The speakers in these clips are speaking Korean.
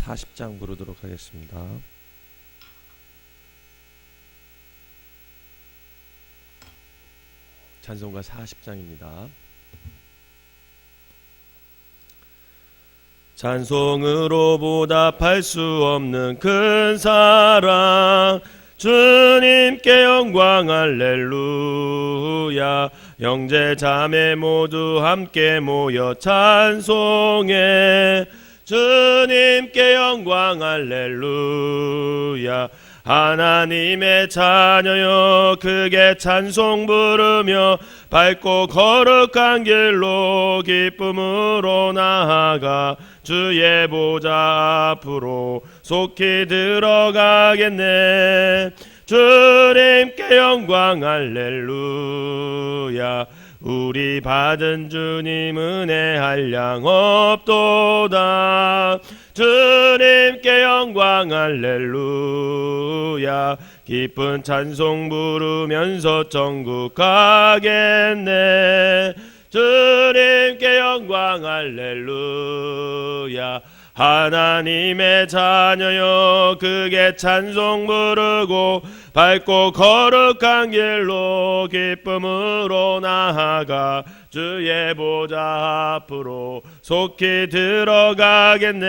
40장 부르도록 하겠습니다. 찬송가 40장입니다. 찬송으로 보답할 수 없는 큰 사랑, 주님께 영광 할렐루야. 형제 자매 모두 함께 모여 찬송해. 주님께 영광 할렐루야. 하나님의 자녀여 크게 찬송 부르며 밝고 거룩한 길로 기쁨으로 나아가 주의 보좌 앞으로 속히 들어가겠네. 주님께 영광 할렐루야. 우리 받은 주님 은혜 한량 없도다. 주님께 영광 할렐루야. 기쁜 찬송 부르면서 천국 가겠네. 주님께 영광 할렐루야. 하나님의 자녀여 크게 찬송 부르고 밝고 거룩한 길로 기쁨으로 나아가 주의 보좌 앞으로 속히 들어가겠네.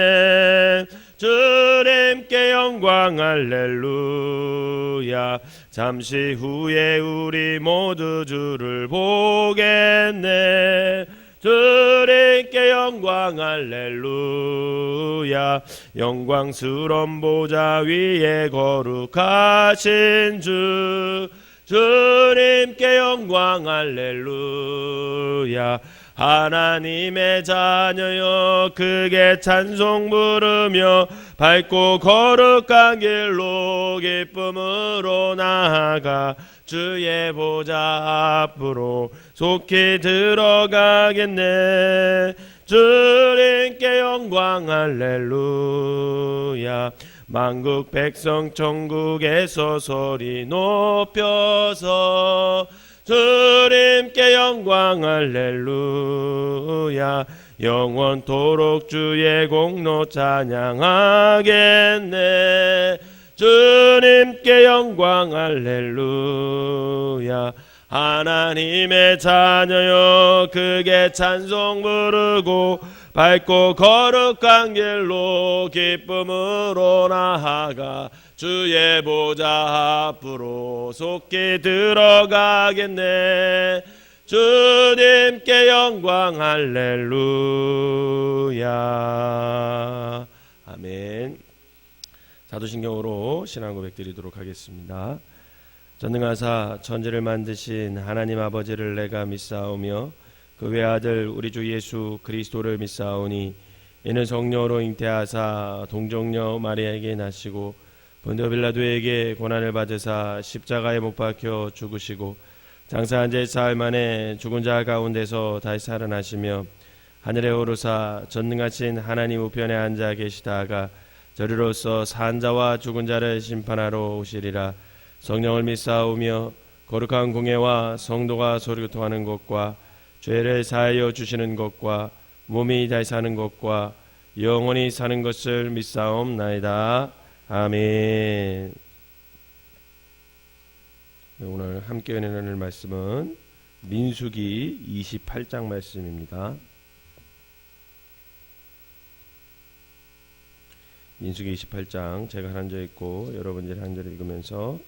주님께 영광 할렐루야. 잠시 후에 우리 모두 주를 보겠네. 주님께 영광 할렐루야. 영광스러운 보좌 위에 거룩하신 주, 주님께 영광 할렐루야. 하나님의 자녀여 크게 찬송 부르며 밝고 거룩한 길로 기쁨으로 나아가 주의 보좌 앞으로 속히 들어가겠네. 주님께 영광 할렐루야. 만국 백성 천국에서 소리 높여서 주님께 영광 할렐루야. 영원토록 주의 공로 찬양하겠네. 주님께 영광 할렐루야. 하나님의 자녀여 크게 찬송 부르고 밝고 거룩한 길로 기쁨으로 나아가 주의 보좌 앞으로 속히 들어가겠네. 주님께 영광 할렐루야. 아멘. 사도신경으로 신앙 고백 드리도록 하겠습니다. 전능하사 천지를 만드신 하나님 아버지를 내가 믿사오며 그 외아들 우리 주 예수 그리스도를 믿사오니 이는 성령으로 잉태하사 동정녀 마리아에게 나시고 본디오 빌라도에게 고난을 받으사 십자가에 못 박혀 죽으시고 장사한 지 사흘 만에 죽은 자 가운데서 다시 살아나시며 하늘에 오르사 전능하신 하나님 우편에 앉아 계시다가 저리로서 산 자와 죽은 자를 심판하러 오시리라. 성령을 믿사오며 거룩한 공예와 성도가 소리교통하는 것과 죄를 사하여 주시는 것과 몸이 다시 사는 것과 영원히 사는 것을 믿사옵나이다. 아멘. 오늘 함께 은혜 나눌 말씀은 민수기 28장 말씀입니다. 민수기 28장 제가 한 절 읽고 여러분들이 한 절 읽으면서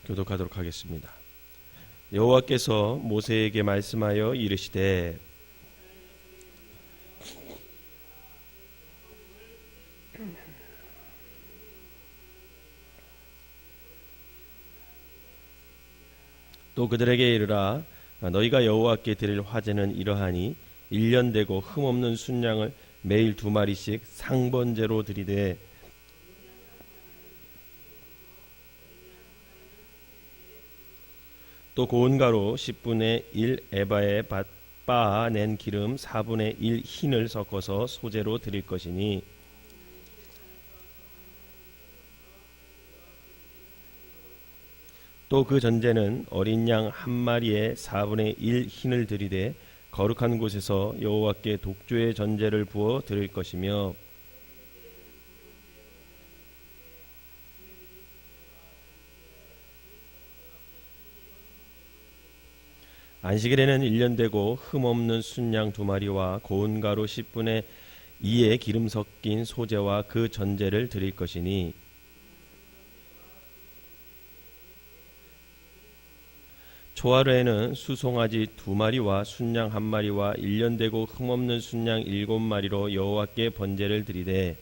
교독하도록 하겠습니다. 여호와께서 모세에게 말씀하여 이르시되 또 그들에게 이르라. 너희가 여호와께 드릴 화제는 이러하니 1년 되고 흠없는 순양을 매일 2마리씩 상번제로 드리되 또 고운 가루 10분의 1 에바에 빻아낸 기름 4분의 1 흰을 섞어서 소제로 드릴 것이니 또 그 전제는 어린 양 한 마리에 4분의 1 흰을 드리되 거룩한 곳에서 여호와께 독주의 전제를 부어 드릴 것이며 안식일에는 1년 되고 흠없는 순양 2마리와 고운 가루 10분의 2의 기름 섞인 소재와 그 전제를 드릴 것이니 초하루에는 수송아지 2마리와 순양 1마리와 1년 되고 흠없는 순양 7마리로 여호와께 번제를 드리되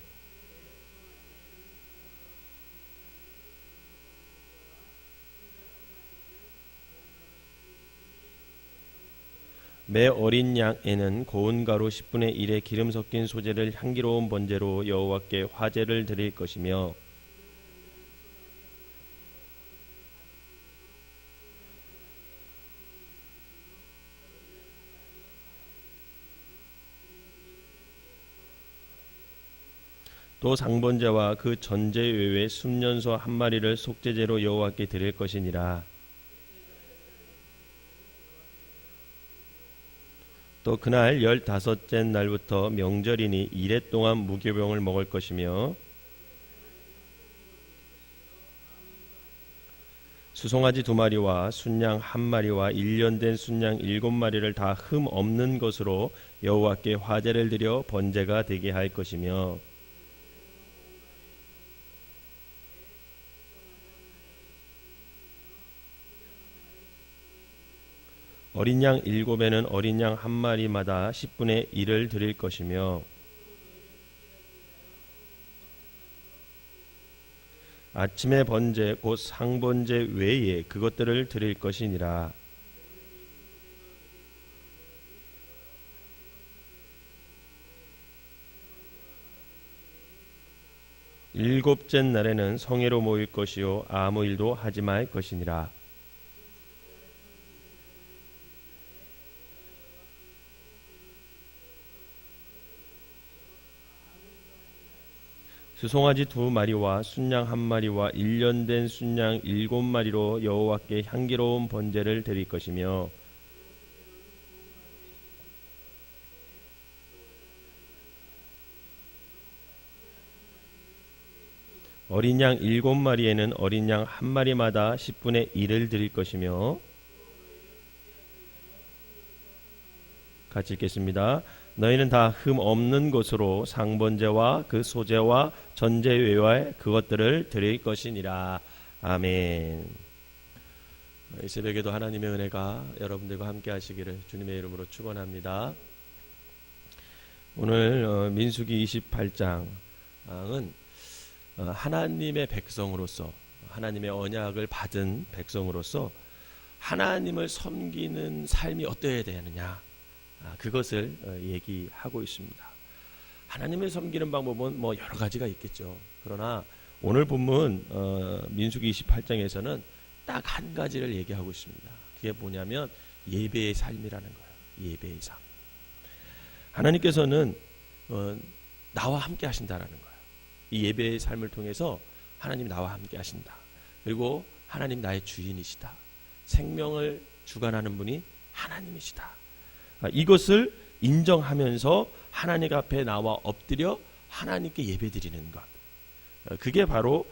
매 어린 양에는 고운 가루 10분의 1의 기름 섞인 소재를 향기로운 번제로 여호와께 화제를 드릴 것이며 또 상번제와 그 전제 외에 순년소 1마리를 속죄제로 여호와께 드릴 것이니라. 또 그날 15째 날부터 명절이니 이레 동안 무교병을 먹을 것이며 수송아지 2마리와 순양 1마리와 1년 된 순양 7마리를 다 흠 없는 것으로 여호와께 화제를 드려 번제가 되게 할 것이며 어린 양 7에는 어린 양 1마리마다 10분의 1을 드릴 것이며 아침의 번제 곧 상번제 외에 그것들을 드릴 것이니라. 일곱째 날에는 성회로 모일 것이요 아무 일도 하지 말 것이니라. 수송아지 2마리와 순양 1마리와 1년 된 순양 7마리로 여호와께 향기로운 번제를 드릴 것이며 어린 양 7마리에는 어린 양 1마리마다 10분의 1을 드릴 것이며 같이 읽겠습니다. 너희는 다 흠 없는 것으로 상번제와 그 소제와 전제 외에 그것들을 드릴 것이니라. 아멘. 이 새벽에도 하나님의 은혜가 여러분들과 함께 하시기를 주님의 이름으로 축원합니다. 오늘 민수기 28장은 하나님의 백성으로서 하나님의 언약을 받은 백성으로서 하나님을 섬기는 삶이 어떠해야 되느냐 그것을 얘기하고 있습니다. 하나님을 섬기는 방법은 여러 가지가 있겠죠. 그러나 오늘 본문 민수기 28장에서는 딱 한 가지를 얘기하고 있습니다. 그게 뭐냐면 예배의 삶이라는 거예요. 예배의 삶. 하나님께서는 나와 함께 하신다라는 거예요. 이 예배의 삶을 통해서 하나님 나와 함께 하신다. 그리고 하나님 나의 주인이시다. 생명을 주관하는 분이 하나님이시다. 이것을 인정하면서 하나님 앞에 나와 엎드려 하나님께 예배드리는 것. 그게 바로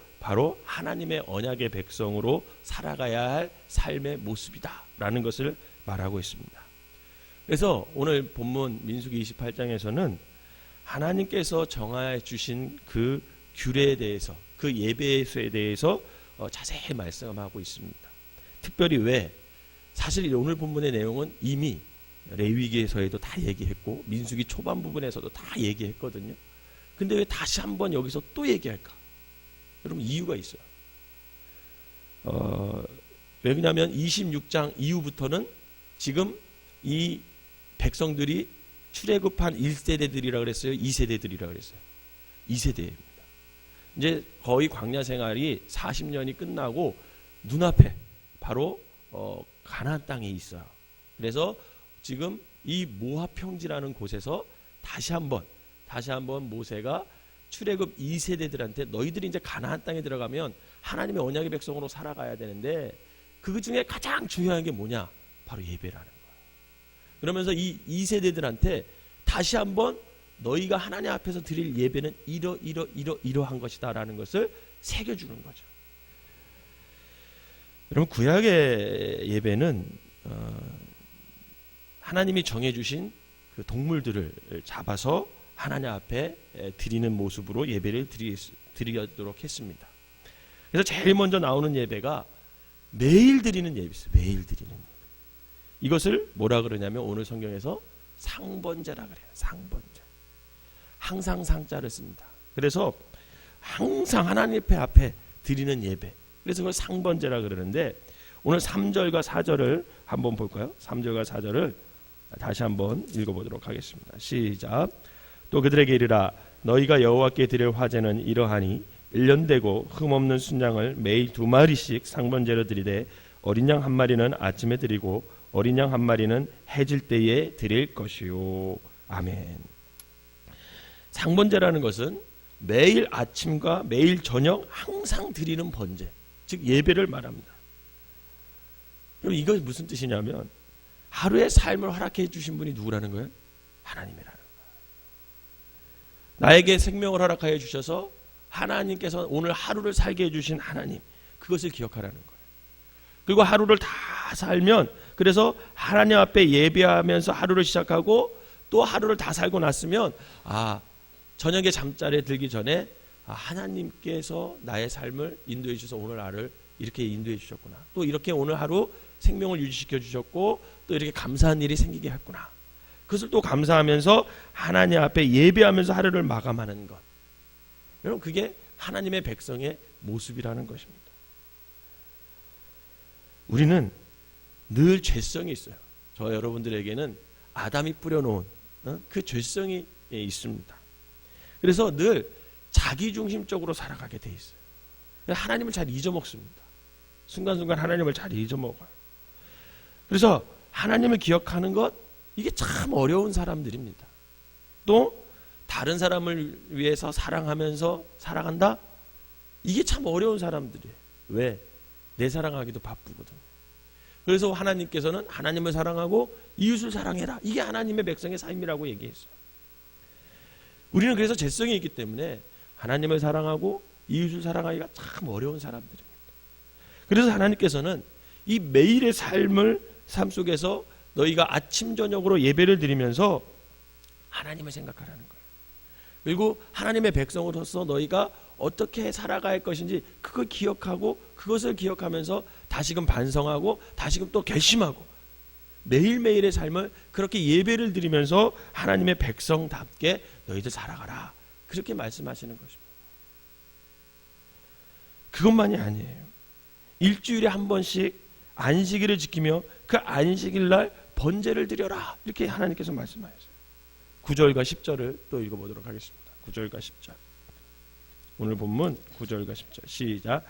하나님의 언약의 백성으로 살아가야 할 삶의 모습이다라는 것을 말하고 있습니다. 그래서 오늘 본문 민수기 28장에서는 하나님께서 정하여 주신 그 규례에 대해서 그 예배에 대해서 자세히 말씀하고 있습니다. 특별히 왜 사실 오늘 본문의 내용은 이미 레위기에서도 다 얘기했고 민수기 초반 부분에서도 다 얘기했거든요. 근데 왜 다시 한번 여기서 또 얘기할까? 여러분 이유가 있어요. 왜냐하면 26장 이후부터는 지금 이 백성들이 출애굽한 1세대들이라 그랬어요? 2세대들이라 그랬어요? 2세대입니다. 이제 거의 광야 생활이 40년이 끝나고 눈앞에 바로 가나안 땅에 있어요. 그래서 지금 이 모압 평지라는 곳에서 다시 한번 모세가 출애굽 2세대들한테 너희들이 이제 가나안 땅에 들어가면 하나님의 언약의 백성으로 살아가야 되는데 그 중에 가장 중요한 게 뭐냐? 바로 예배라는 거예요. 그러면서 이 세대들한테 다시 한번 너희가 하나님 앞에서 드릴 예배는 이러한 것이다 라는 것을 새겨주는 거죠. 여러분, 구약의 예배는 하나님이 정해주신 그 동물들을 잡아서 하나님 앞에 드리는 모습으로 예배를 드리도록 했습니다. 그래서 제일 먼저 나오는 예배가 매일 드리는 예배였어요. 매일 드리는 예배. 이것을 뭐라 그러냐면 오늘 성경에서 상번제라 그래요. 상번제. 항상 상자를 씁니다. 그래서 항상 하나님 앞에 드리는 예배. 그래서 그걸 상번제라 그러는데 오늘 3절과 4절을 한번 볼까요? 3절과 4절을 다시 한번 읽어보도록 하겠습니다. 시작. 또 그들에게 이르라 너희가 여호와께 드릴 화제는 이러하니 1년 되고 흠없는 순양을 매일 2마리씩 상번제로 드리되 어린 양 1마리는 아침에 드리고 어린 양 1마리는 해질 때에 드릴 것이요. 아멘. 상번제라는 것은 매일 아침과 매일 저녁 항상 드리는 번제, 즉 예배를 말합니다. 그럼 이것이 무슨 뜻이냐면 하루의 삶을 허락해 주신 분이 누구라는 거예요? 하나님이라는 거예요. 나에게 생명을 허락하여 주셔서 하나님께서 오늘 하루를 살게 해주신 하나님, 그것을 기억하라는 거예요. 그리고 하루를 다 살면, 그래서 하나님 앞에 예배하면서 하루를 시작하고 또 하루를 다 살고 났으면 저녁에 잠자리에 들기 전에 하나님께서 나의 삶을 인도해 주셔서 오늘 하루를 이렇게 인도해 주셨구나, 또 이렇게 오늘 하루 생명을 유지시켜 주셨고 또 이렇게 감사한 일이 생기게 했구나, 그것을 또 감사하면서 하나님 앞에 예배하면서 하루를 마감하는 것, 여러분 그게 하나님의 백성의 모습이라는 것입니다. 우리는 늘 죄성이 있어요. 저 여러분들에게는 아담이 뿌려놓은 그 죄성이 있습니다. 그래서 늘 자기중심적으로 살아가게 돼 있어요. 하나님을 잘 잊어먹습니다. 순간순간 하나님을 잘 잊어먹어요. 그래서 하나님을 기억하는 것, 이게 참 어려운 사람들입니다. 또 다른 사람을 위해서 사랑하면서 살아간다? 이게 참 어려운 사람들이에요. 왜? 내 사랑하기도 바쁘거든요. 그래서 하나님께서는 하나님을 사랑하고 이웃을 사랑해라, 이게 하나님의 백성의 삶이라고 얘기했어요. 우리는 그래서 죄성이 있기 때문에 하나님을 사랑하고 이웃을 사랑하기가 참 어려운 사람들입니다. 그래서 하나님께서는 이 매일의 삶 속에서 너희가 아침 저녁으로 예배를 드리면서 하나님을 생각하라는 거예요. 그리고 하나님의 백성으로서 너희가 어떻게 살아갈 것인지 그걸 기억하고 그것을 기억하면서 다시금 반성하고 다시금 또 결심하고 매일매일의 삶을 그렇게 예배를 드리면서 하나님의 백성답게 너희들 살아가라, 그렇게 말씀하시는 것입니다. 그것만이 아니에요. 일주일에 한 번씩 안식일을 지키며 그 안식일날 번제를 드려라, 이렇게 하나님께서 말씀하셨어요. 9절과 10절을 또 읽어보도록 하겠습니다. 9절과 10절. 오늘 본문 9절과 10절 시작.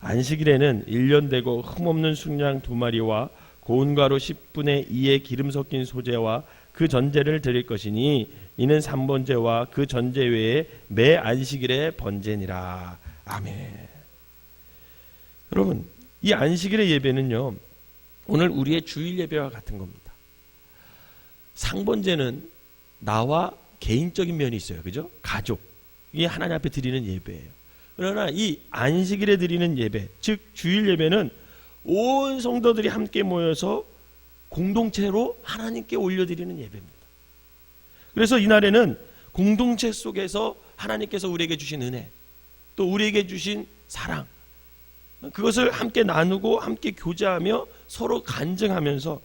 안식일에는 1년 되고 흠없는 순양 2마리와 고운 가루 10분의 2의 기름 섞인 소재와 그 전제를 드릴 것이니 이는 삼번제와 그 전제 외에 매 안식일의 번제니라. 아멘. 여러분, 이 안식일의 예배는요, 오늘 우리의 주일 예배와 같은 겁니다. 상번제는 나와 개인적인 면이 있어요. 그죠? 가족, 이게 하나님 앞에 드리는 예배예요. 그러나 이 안식일에 드리는 예배, 즉 주일 예배는 온 성도들이 함께 모여서 공동체로 하나님께 올려드리는 예배입니다. 그래서 이날에는 공동체 속에서 하나님께서 우리에게 주신 은혜, 또 우리에게 주신 사랑, 그것을 함께 나누고 함께 교제하며 서로 간증하면서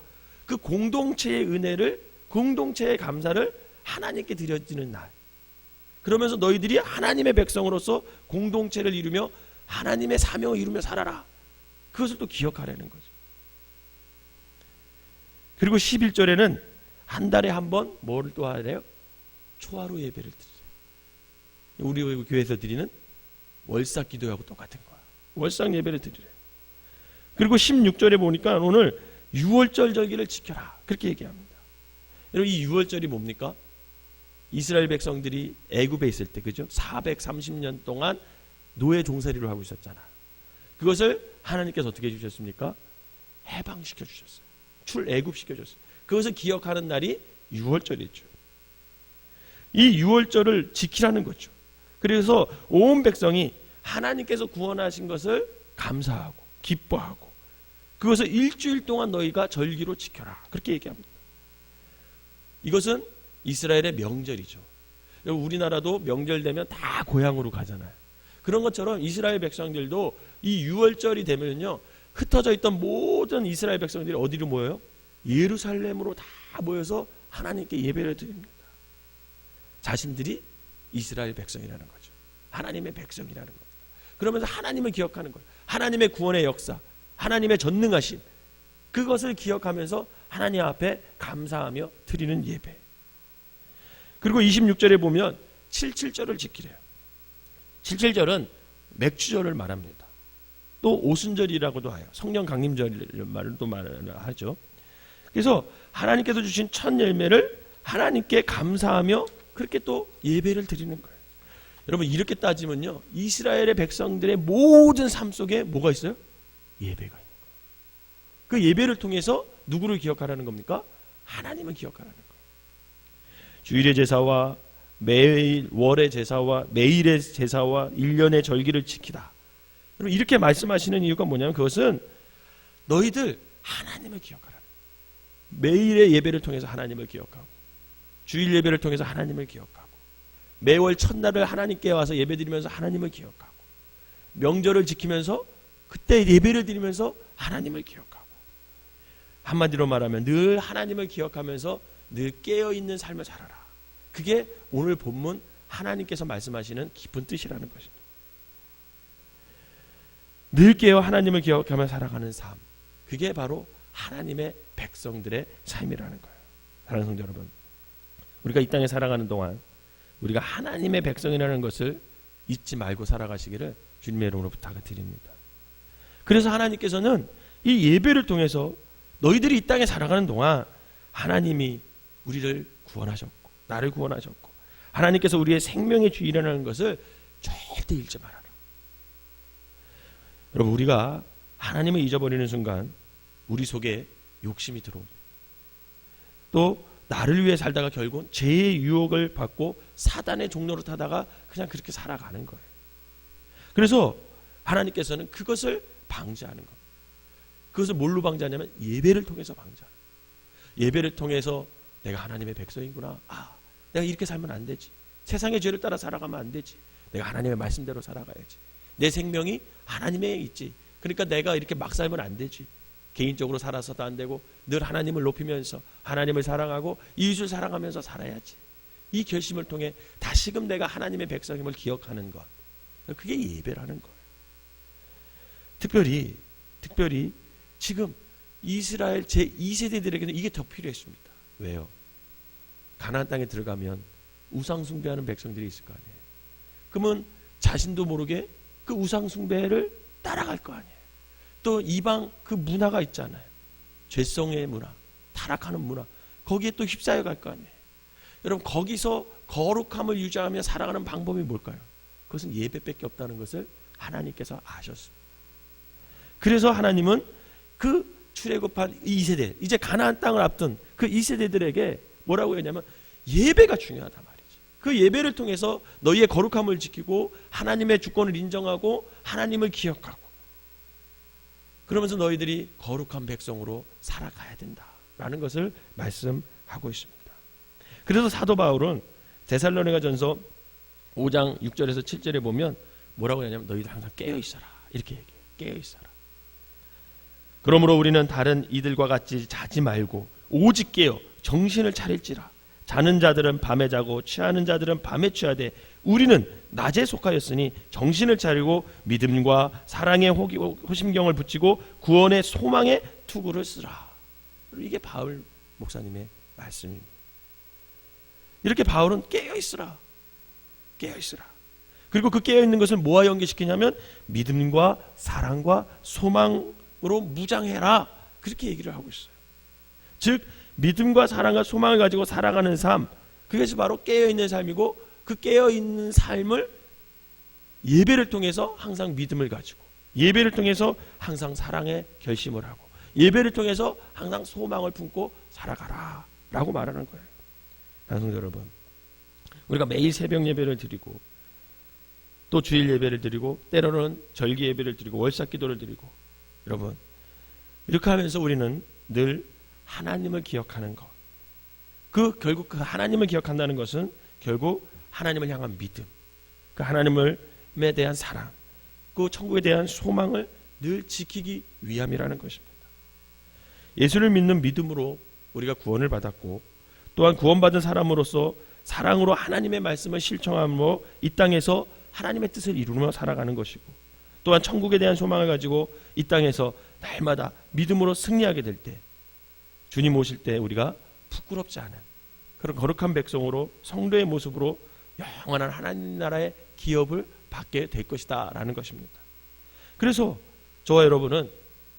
그 공동체의 은혜를, 공동체의 감사를 하나님께 드려지는 날. 그러면서 너희들이 하나님의 백성으로서 공동체를 이루며 하나님의 사명을 이루며 살아라, 그것을 또 기억하라는 거죠. 그리고 11절에는 한 달에 한 번 뭐를 또 하래요? 초하루 예배를 드리래요. 우리 교회에서 드리는 월삭 기도하고 똑같은 거야. 월삭 예배를 드리래요. 그리고 16절에 보니까 오늘 유월절 절기를 지켜라, 그렇게 얘기합니다. 여러분, 이 유월절이 뭡니까? 이스라엘 백성들이 애굽에 있을 때, 그죠? 430년 동안 노예 종살이를 하고 있었잖아. 그것을 하나님께서 어떻게 해주셨습니까? 해방시켜 주셨어요. 출애굽시켜 줬어요. 그것을 기억하는 날이 유월절이죠. 이 유월절을 지키라는 거죠. 그래서 온 백성이 하나님께서 구원하신 것을 감사하고 기뻐하고 그것을 일주일 동안 너희가 절기로 지켜라. 그렇게 얘기합니다. 이것은 이스라엘의 명절이죠. 우리나라도 명절 되면 다 고향으로 가잖아요. 그런 것처럼 이스라엘 백성들도 이 유월절이 되면요, 흩어져 있던 모든 이스라엘 백성들이 어디로 모여요? 예루살렘으로 다 모여서 하나님께 예배를 드립니다. 자신들이 이스라엘 백성이라는 거죠. 하나님의 백성이라는 겁니다. 그러면서 하나님을 기억하는 거예요. 하나님의 구원의 역사, 하나님의 전능하심, 그것을 기억하면서 하나님 앞에 감사하며 드리는 예배. 그리고 26절에 보면 77절을 지키래요. 77절은 맥주절을 말합니다. 또 오순절이라고도 해요. 성령 강림절을 말도 하죠. 그래서 하나님께서 주신 첫 열매를 하나님께 감사하며 그렇게 또 예배를 드리는 거예요. 여러분, 이렇게 따지면요, 이스라엘의 백성들의 모든 삶 속에 뭐가 있어요? 예배가 있는 거예요. 그 예배를 통해서 누구를 기억하라는 겁니까? 하나님을 기억하라는 거예요. 주일의 제사와 매일 월의 제사와 매일의 제사와 1년의 절기를 지키다. 여러분, 이렇게 말씀하시는 이유가 뭐냐면 그것은 너희들 하나님을 기억하라는 거예요. 매일의 예배를 통해서 하나님을 기억하고 주일 예배를 통해서 하나님을 기억하고 매월 첫날을 하나님께 와서 예배드리면서 하나님을 기억하고 명절을 지키면서 그때 예배를 드리면서 하나님을 기억하고, 한마디로 말하면 늘 하나님을 기억하면서 늘 깨어있는 삶을 살아라. 그게 오늘 본문 하나님께서 말씀하시는 깊은 뜻이라는 것입니다. 늘 깨어 하나님을 기억하며 살아가는 삶, 그게 바로 하나님의 백성들의 삶이라는 거예요. 사랑하는 성도 여러분, 우리가 이 땅에 살아가는 동안 우리가 하나님의 백성이라는 것을 잊지 말고 살아가시기를 주님의 이름으로 부탁을 드립니다. 그래서 하나님께서는 이 예배를 통해서 너희들이 이 땅에 살아가는 동안 하나님이 우리를 구원하셨고 나를 구원하셨고 하나님께서 우리의 생명의 주인이라는 것을 절대 잊지 말아라. 여러분, 우리가 하나님을 잊어버리는 순간 우리 속에 욕심이 들어옵니다. 또 나를 위해 살다가 결국은 죄의 유혹을 받고 사단의 종로로 타다가 그냥 그렇게 살아가는 거예요. 그래서 하나님께서는 그것을 방지하는 겁니다. 그것을 뭘로 방지하냐면 예배를 통해서 방지하는 거예요. 예배를 통해서 내가 하나님의 백성이구나. 내가 이렇게 살면 안 되지. 세상의 죄를 따라 살아가면 안 되지. 내가 하나님의 말씀대로 살아가야지. 내 생명이 하나님에 있지. 그러니까 내가 이렇게 막 살면 안 되지. 개인적으로 살아서도 안 되고 늘 하나님을 높이면서 하나님을 사랑하고 이웃을 사랑하면서 살아야지. 이 결심을 통해 다시금 내가 하나님의 백성임을 기억하는 것, 그게 예배라는 거예요. 특별히 지금 이스라엘 제2세대들에게는 이게 더 필요했습니다. 왜요? 가나안 땅에 들어가면 우상 숭배하는 백성들이 있을 거 아니에요. 그러면 자신도 모르게 그 우상 숭배를 따라갈 거 아니에요. 또 이방 그 문화가 있잖아요. 죄성의 문화, 타락하는 문화, 거기에 또 휩싸여 갈 거 아니에요. 여러분, 거기서 거룩함을 유지하며 살아가는 방법이 뭘까요? 그것은 예배밖에 없다는 것을 하나님께서 아셨습니다. 그래서 하나님은 그 출애굽한 2세대, 이제 가나안 땅을 앞둔 그 2세대들에게 뭐라고 했냐면 예배가 중요하단 말이지. 그 예배를 통해서 너희의 거룩함을 지키고 하나님의 주권을 인정하고 하나님을 기억하고 그러면서 너희들이 거룩한 백성으로 살아가야 된다라는 것을 말씀하고 있습니다. 그래서 사도 바울은 데살로니가전서 5장 6절에서 7절에 보면 뭐라고 하냐면 너희들 항상 깨어있어라 이렇게 얘기해요. 깨어있어라. 그러므로 우리는 다른 이들과 같이 자지 말고 오직 깨어 정신을 차릴지라. 자는 자들은 밤에 자고 취하는 자들은 밤에 취하되 우리는 낮에 속하였으니 정신을 차리고 믿음과 사랑의 호심경을 붙이고 구원의 소망의 투구를 쓰라. 이게 바울 목사님의 말씀입니다. 이렇게 바울은 깨어있으라. 깨어있으라. 그리고 그 깨어있는 것을 뭐와 연계시키냐면 믿음과 사랑과 소망으로 무장해라. 그렇게 얘기를 하고 있어요. 즉 믿음과 사랑과 소망을 가지고 살아가는 삶, 그것이 바로 깨어있는 삶이고 그 깨어있는 삶을 예배를 통해서 항상 믿음을 가지고 예배를 통해서 항상 사랑의 결심을 하고 예배를 통해서 항상 소망을 품고 살아가라 라고 말하는 거예요. 성도 여러분, 우리가 매일 새벽 예배를 드리고 또 주일 예배를 드리고 때로는 절기 예배를 드리고 월삭 기도를 드리고, 여러분 이렇게 하면서 우리는 늘 하나님을 기억하는 것, 결국 그 하나님을 기억한다는 것은 결국 하나님을 향한 믿음, 그 하나님에 대한 사랑, 그 천국에 대한 소망을 늘 지키기 위함이라는 것입니다. 예수를 믿는 믿음으로 우리가 구원을 받았고, 또한 구원받은 사람으로서 사랑으로 하나님의 말씀을 실천함으로 이 땅에서 하나님의 뜻을 이루며 살아가는 것이고, 또한 천국에 대한 소망을 가지고 이 땅에서 날마다 믿음으로 승리하게 될 때, 주님 오실 때 우리가 부끄럽지 않은 그런 거룩한 백성으로 성도의 모습으로 영원한 하나님 나라의 기업을 받게 될 것이다 라는 것입니다. 그래서 저와 여러분은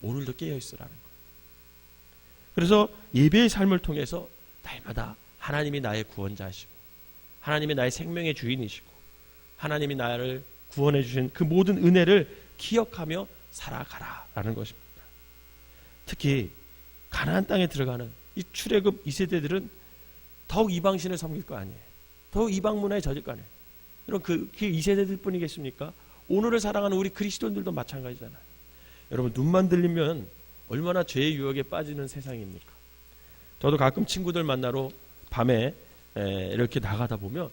오늘도 깨어 있으라는 거예요. 그래서 예배의 삶을 통해서 날마다 하나님이 나의 구원자시고 하나님이 나의 생명의 주인이시고 하나님이 나를 구원해 주신 그 모든 은혜를 기억하며 살아가라라는 것입니다. 특히 가나안 땅에 들어가는 이 출애굽 2세대들은 더욱 이방신을 섬길 거 아니에요. 더욱 이방 문화에 젖을 거 아니에요. 여러분 그 2세대들 뿐이겠습니까? 오늘을 살아가는 우리 그리스도인들도 마찬가지잖아요. 여러분 눈만 들리면 얼마나 죄의 유혹에 빠지는 세상입니까? 저도 가끔 친구들 만나러 밤에 이렇게 나가다 보면,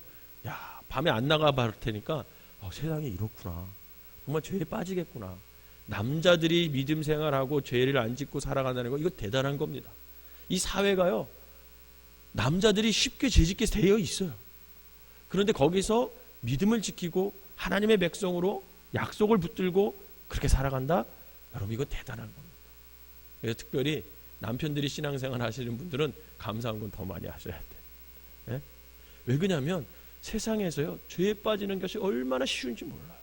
야, 밤에 안 나가볼 테니까 세상이 이렇구나, 정말 죄에 빠지겠구나. 남자들이 믿음 생활하고 죄를 안 짓고 살아간다는 거, 이거 대단한 겁니다. 이 사회가요, 남자들이 쉽게 죄 짓게 되어 있어요. 그런데 거기서 믿음을 지키고 하나님의 백성으로 약속을 붙들고 그렇게 살아간다? 여러분 이거 대단한 겁니다. 그래서 특별히 남편들이 신앙생활 하시는 분들은 감사한 건 더 많이 하셔야 돼요. 예? 왜 그러냐면 세상에서요, 죄에 빠지는 것이 얼마나 쉬운지 몰라요.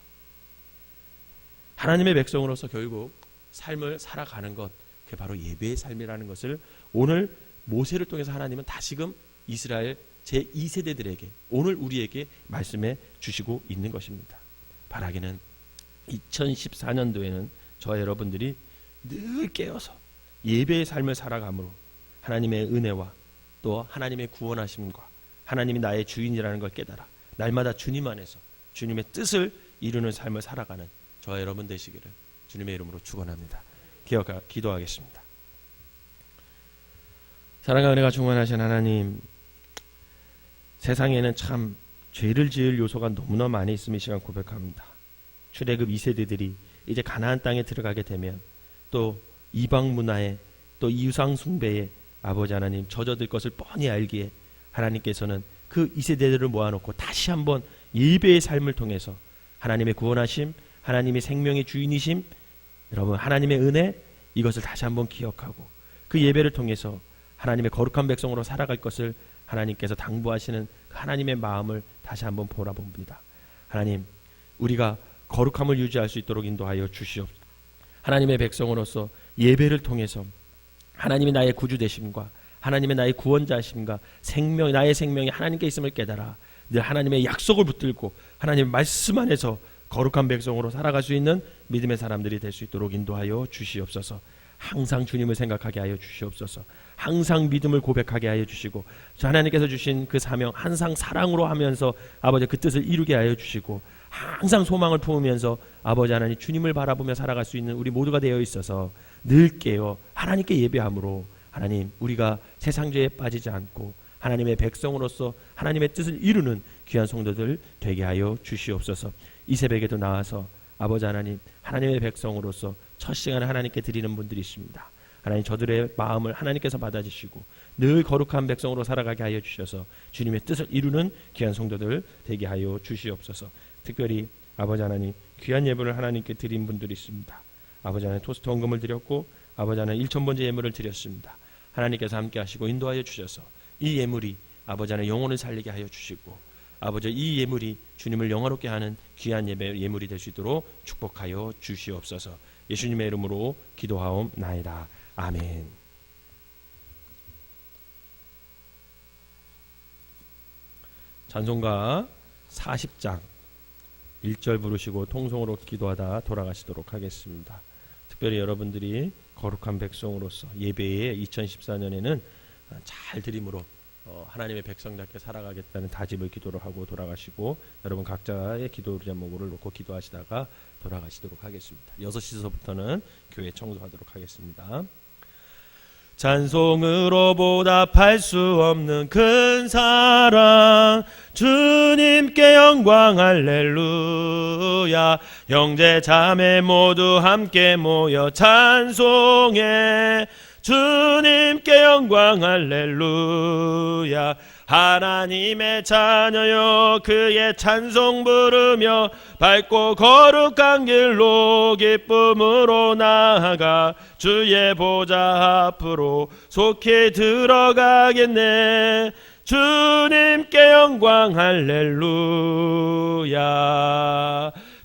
하나님의 백성으로서 결국 삶을 살아가는 것, 그게 바로 예배의 삶이라는 것을 오늘 모세를 통해서 하나님은 다시금 이스라엘 제2세대들에게, 오늘 우리에게 말씀해 주시고 있는 것입니다. 바라기는 2014년도에는 저와 여러분들이 늘 깨어서 예배의 삶을 살아감으로 하나님의 은혜와 또 하나님의 구원하심과 하나님이 나의 주인이라는 걸 깨달아 날마다 주님 안에서 주님의 뜻을 이루는 삶을 살아가는 저와 여러분 되시기를 주님의 이름으로 축원합니다. 기도하겠습니다. 사랑과 은혜가 충만하신 하나님, 세상에는 참 죄를 지을 요소가 너무나 많이 있음을 이 시간 고백합니다. 출애굽 2세대들이 이제 가나안 땅에 들어가게 되면 또 이방 문화에 또 이우상 숭배에 아버지 하나님 젖어들 것을 뻔히 알기에 하나님께서는 그 2세대들을 모아놓고 다시 한번 예배의 삶을 통해서 하나님의 구원하심, 하나님의 생명의 주인이심, 여러분 하나님의 은혜, 이것을 다시 한번 기억하고 그 예배를 통해서 하나님의 거룩한 백성으로 살아갈 것을 하나님께서 당부하시는 하나님의 마음을 다시 한번 보라봅니다. 하나님, 우리가 거룩함을 유지할 수 있도록 인도하여 주시옵소서. 하나님의 백성으로서 예배를 통해서 하나님이 나의 구주 되심과 하나님의 나의 구원자심과 나의 생명이 하나님께 있음을 깨달아 늘 하나님의 약속을 붙들고 하나님의 말씀 안에서 거룩한 백성으로 살아갈 수 있는 믿음의 사람들이 될 수 있도록 인도하여 주시옵소서. 항상 주님을 생각하게 하여 주시옵소서. 항상 믿음을 고백하게 하여 주시고 하나님께서 주신 그 사명 항상 사랑으로 하면서 아버지 그 뜻을 이루게 하여 주시고 항상 소망을 품으면서 아버지 하나님 주님을 바라보며 살아갈 수 있는 우리 모두가 되어 있어서 늘 깨어 하나님께 예배함으로 하나님 우리가 세상 죄에 빠지지 않고 하나님의 백성으로서 하나님의 뜻을 이루는 귀한 성도들 되게 하여 주시옵소서. 이 새벽에도 나와서 아버지 하나님 하나님의 백성으로서 첫 시간을 하나님께 드리는 분들이 있습니다. 하나님 저들의 마음을 하나님께서 받아주시고 늘 거룩한 백성으로 살아가게 하여 주셔서 주님의 뜻을 이루는 귀한 성도들 되게 하여 주시옵소서. 특별히 아버지 하나님 귀한 예물을 하나님께 드린 분들이 있습니다. 아버지 하나님 토스트 헌금을 드렸고 아버지 하나님 1,000번째 예물을 드렸습니다. 하나님께서 함께 하시고 인도하여 주셔서 이 예물이 아버지 하나님 영혼을 살리게 하여 주시고 아버지 이 예물이 주님을 영화롭게 하는 귀한 예물이 될 수 있도록 축복하여 주시옵소서. 예수님의 이름으로 기도하옵나이다. 아멘. 찬송가 40장 1절 부르시고 통성으로 기도하다 돌아가시도록 하겠습니다. 특별히 여러분들이 거룩한 백성으로서 예배에 2014년에는 잘 드림으로 하나님의 백성답게 살아가겠다는 다짐을 기도를 하고 돌아가시고, 여러분 각자의 기도 제목을 놓고 기도하시다가 돌아가시도록 하겠습니다. 6시서부터는 교회 청소하도록 하겠습니다. 찬송으로 보답할 수 없는 큰 사랑, 주님께 영광 할렐루야. 형제 자매 모두 함께 모여 찬송해. 주님께 영광 할렐루야. 하나님의 자녀여 그의 찬송 부르며 밝고 거룩한 길로 기쁨으로 나아가 주의 보좌 앞으로 속히 들어가겠네. 주님께 영광 할렐루야.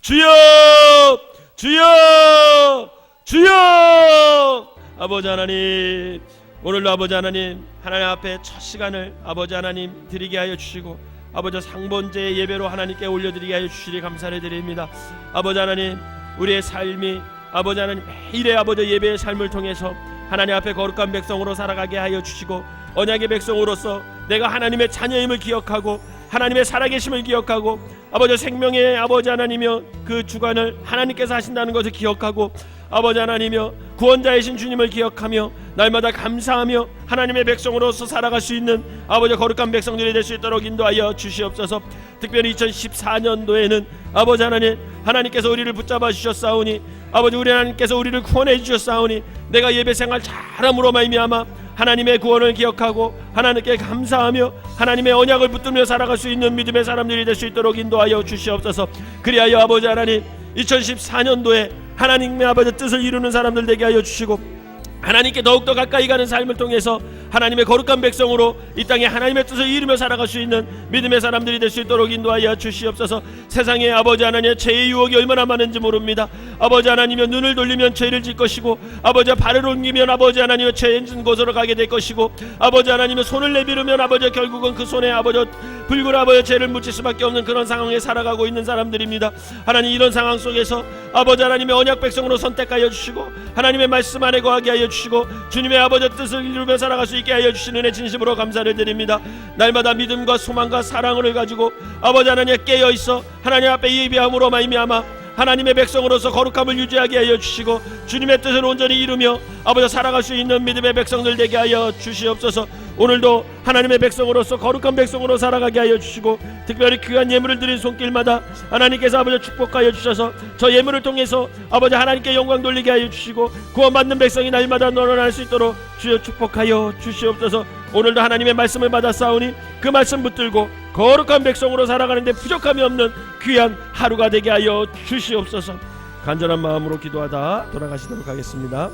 주여 주여 주여. 아버지 하나님, 오늘도 아버지 하나님 앞에 첫 시간을 아버지 하나님 드리게 하여 주시고, 아버지 상번제 예배로 하나님께 올려드리게 하여 주시리 감사를 드립니다. 아버지 하나님, 우리의 삶이 아버지 하나님 매일의 아버지 예배의 삶을 통해서 하나님 앞에 거룩한 백성으로 살아가게 하여 주시고, 언약의 백성으로서 내가 하나님의 자녀임을 기억하고 하나님의 살아계심을 기억하고 아버지 생명의 아버지 하나님이여 그 주관을 하나님께서 하신다는 것을 기억하고 아버지 하나님이여 구원자이신 주님을 기억하며 날마다 감사하며 하나님의 백성으로서 살아갈 수 있는 아버지 거룩한 백성들이 될 수 있도록 인도하여 주시옵소서. 특별히 2014년도에는 아버지 하나님께서 우리를 붙잡아 주셨사오니, 아버지 우리 하나님께서 우리를 구원해 주셨사오니, 내가 예배 생활 잘함으로 말미암아 하나님의 구원을 기억하고 하나님께 감사하며 하나님의 언약을 붙들며 살아갈 수 있는 믿음의 사람들이 될 수 있도록 인도하여 주시옵소서. 그리하여 아버지 하나님 2014년도에 하나님의 아버지 뜻을 이루는 사람들 되게 하여 주시고, 하나님께 더욱더 가까이 가는 삶을 통해서 하나님의 거룩한 백성으로 이 땅에 하나님의 뜻을 이루며 살아갈 수 있는 믿음의 사람들이 될 수 있도록 인도하여 주시옵소서. 세상에 아버지 하나님의 죄의 유혹이 얼마나 많은지 모릅니다. 아버지 하나님의 눈을 돌리면 죄를 질 것이고, 아버지 발을 옮기면 아버지 하나님의 죄 있는 곳으로 가게 될 것이고, 아버지 하나님의 손을 내밀으면 아버지 결국은 그 손에 아버지 불굴 아버지 죄를 묻힐 수밖에 없는 그런 상황에 살아가고 있는 사람들입니다. 하나님 이런 상황 속에서 아버지 하나님의 언약 백성으로 선택하여 주시고 하나님의 말씀 안에 거하게 하여 주시고 주님의 아버지 뜻을 이루며 살아갈 수 있게 하여 주시는 애 진심으로 감사를 드립니다. 날마다 믿음과 소망과 사랑을 가지고 아버지 하나님에 깨어 있어 하나님 앞에 예비함으로 말미암아 하나님의 백성으로서 거룩함을 유지하게 하여 주시고 주님의 뜻을 온전히 이루며 아버지 살아갈 수 있는 믿음의 백성들 되게 하여 주시옵소서. 오늘도 하나님의 백성으로서 거룩한 백성으로 살아가게 하여 주시고, 특별히 귀한 예물을 드린 손길마다 하나님께서 아버지 축복하여 주셔서 저 예물을 통해서 아버지 하나님께 영광 돌리게 하여 주시고 구원받는 백성이 날마다 늘어날 수 있도록 주여 축복하여 주시옵소서. 오늘도 하나님의 말씀을 받아 싸우니 그 말씀 붙들고 거룩한 백성으로 살아가는데 부족함이 없는 귀한 하루가 되게 하여 주시옵소서. 간절한 마음으로 기도하다 돌아가시도록 하겠습니다.